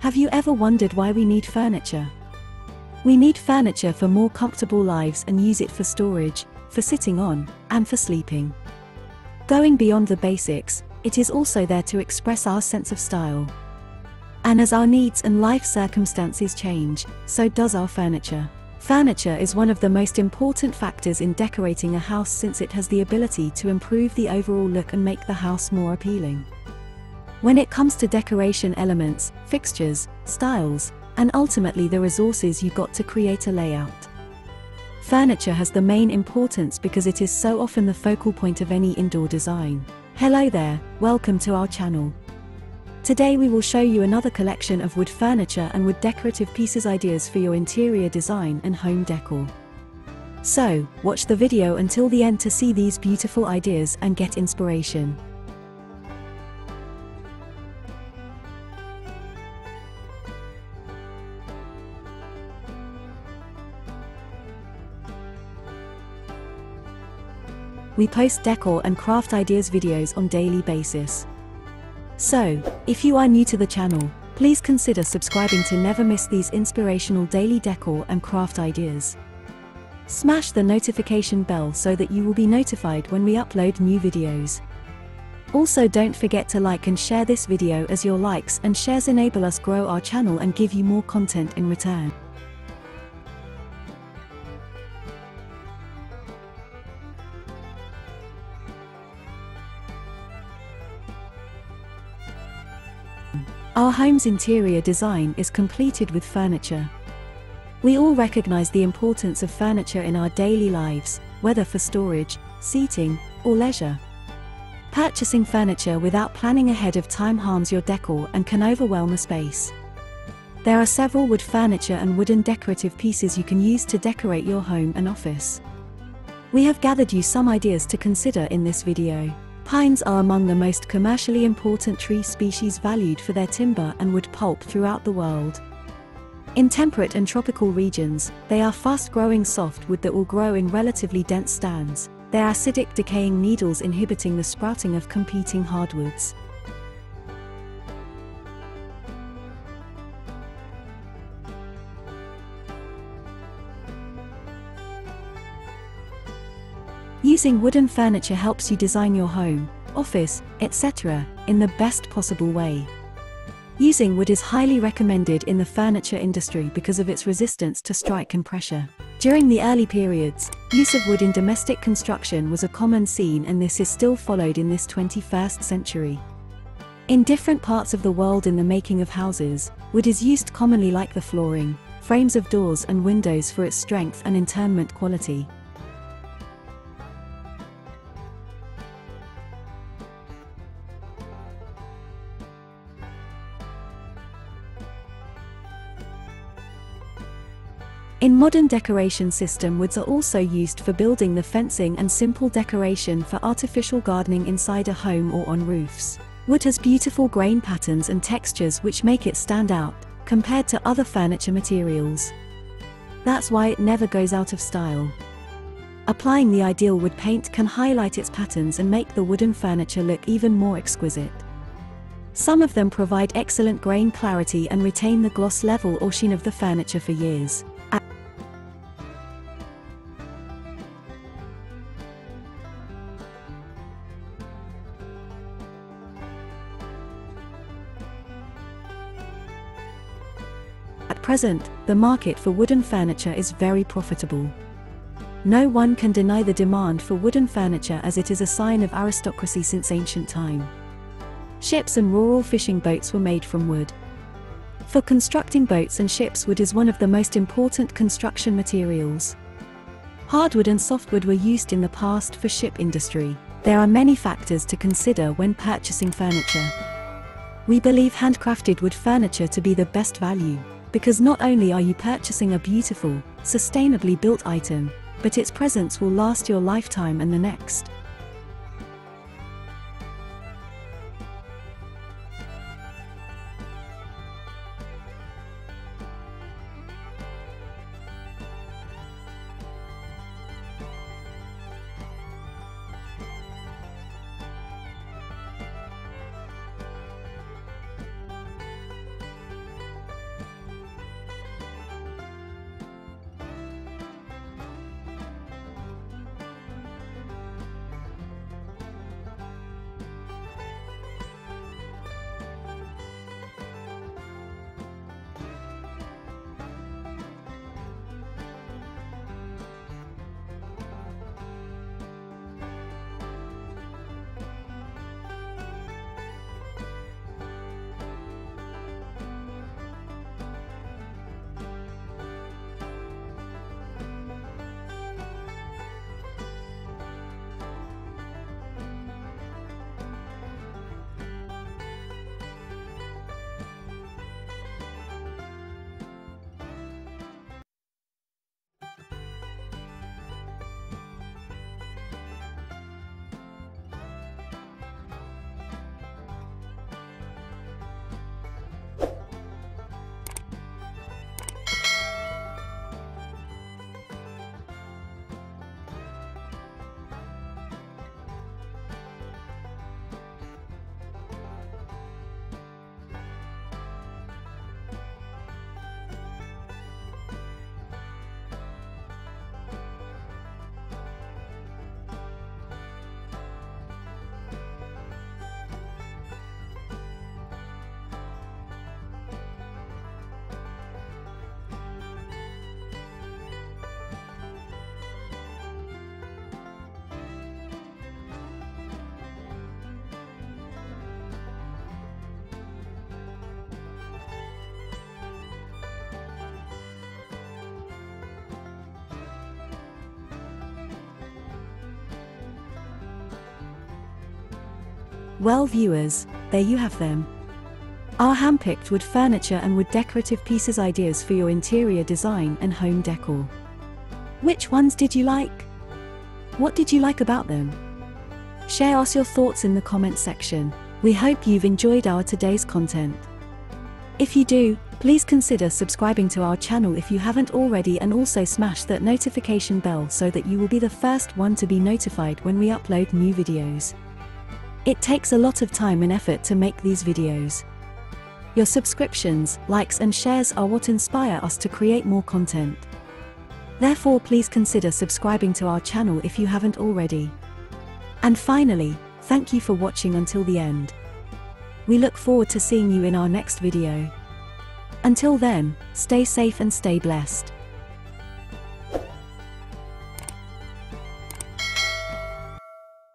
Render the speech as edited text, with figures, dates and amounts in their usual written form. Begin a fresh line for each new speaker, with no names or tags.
Have you ever wondered why we need furniture? We need furniture for more comfortable lives and use it for storage, for sitting on, and for sleeping. Going beyond the basics, it is also there to express our sense of style. And as our needs and life circumstances change, so does our furniture. Furniture is one of the most important factors in decorating a house since it has the ability to improve the overall look and make the house more appealing. When it comes to decoration elements, fixtures, styles, and ultimately the resources you got to create a layout, furniture has the main importance because it is so often the focal point of any indoor design. Hello there, welcome to our channel. Today we will show you another collection of wood furniture and wood decorative pieces ideas for your interior design and home decor. So, watch the video until the end to see these beautiful ideas and get inspiration. We post decor and craft ideas videos on daily basis. So, if you are new to the channel, please consider subscribing to never miss these inspirational daily decor and craft ideas. Smash the notification bell so that you will be notified when we upload new videos. Also, don't forget to like and share this video as your likes and shares enable us grow our channel and give you more content in return. Our home's interior design is completed with furniture. We all recognize the importance of furniture in our daily lives, whether for storage, seating, or leisure. Purchasing furniture without planning ahead of time harms your decor and can overwhelm a space. There are several wood furniture and wooden decorative pieces you can use to decorate your home and office. We have gathered you some ideas to consider in this video. Pines are among the most commercially important tree species valued for their timber and wood pulp throughout the world. In temperate and tropical regions, they are fast-growing softwood that will grow in relatively dense stands, their acidic decaying needles inhibiting the sprouting of competing hardwoods. Using wooden furniture helps you design your home, office, etc., in the best possible way. Using wood is highly recommended in the furniture industry because of its resistance to strike and pressure. During the early periods, use of wood in domestic construction was a common scene, and this is still followed in this 21st century. In different parts of the world in the making of houses, wood is used commonly like the flooring, frames of doors and windows for its strength and internment quality. In modern decoration system, woods are also used for building the fencing and simple decoration for artificial gardening inside a home or on roofs. Wood has beautiful grain patterns and textures which make it stand out, compared to other furniture materials. That's why it never goes out of style. Applying the ideal wood paint can highlight its patterns and make the wooden furniture look even more exquisite. Some of them provide excellent grain clarity and retain the gloss level or sheen of the furniture for years. At present, the market for wooden furniture is very profitable. No one can deny the demand for wooden furniture, as it is a sign of aristocracy since ancient time. Ships and rural fishing boats were made from wood. For constructing boats and ships, wood is one of the most important construction materials. Hardwood and softwood were used in the past for ship industry. There are many factors to consider when purchasing furniture. We believe handcrafted wood furniture to be the best value, because not only are you purchasing a beautiful, sustainably built item, but its presence will last your lifetime and the next. Well viewers, there you have them. Our handpicked wood furniture and wood decorative pieces ideas for your interior design and home decor. Which ones did you like? What did you like about them? Share us your thoughts in the comment section. We hope you've enjoyed our today's content. If you do, please consider subscribing to our channel if you haven't already, and also smash that notification bell so that you will be the first one to be notified when we upload new videos. It takes a lot of time and effort to make these videos. Your subscriptions, likes and shares are what inspire us to create more content. Therefore, please consider subscribing to our channel if you haven't already. And finally, thank you for watching until the end. We look forward to seeing you in our next video. Until then, stay safe and stay blessed.